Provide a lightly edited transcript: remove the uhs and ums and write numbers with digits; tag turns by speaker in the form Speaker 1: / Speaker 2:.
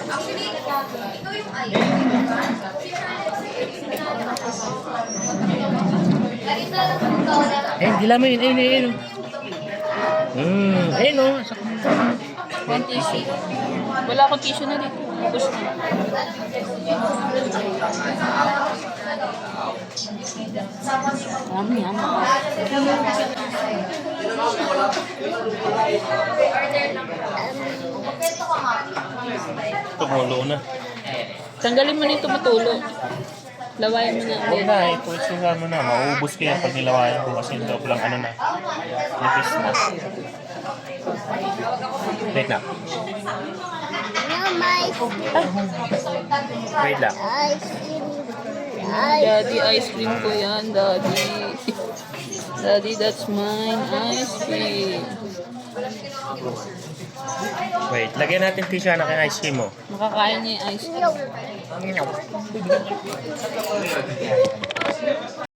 Speaker 1: Actually, ikaw yung ayaw.
Speaker 2: Eh, dila mo yun. Ayun, ayun. Ayun o.
Speaker 3: One tissue. Wala akong tissue na dito. Push na. Yummy, yummy.
Speaker 2: Tumulo na.
Speaker 3: Tanggalin mo na yung tumutulo. Lawayan mo na.
Speaker 2: Huwag na, ito suga mo na. Mauubos ko yan pag nilawayan ko kasi yung lang ano na. Nipis na. Wait lang. Wait lang.
Speaker 3: Daddy, ice cream ko yan, Daddy. Daddy, that's mine. Ice cream.
Speaker 2: Wait, lagyan natin tissue na kay ice cream mo.
Speaker 3: Makakain niya yung ice cream.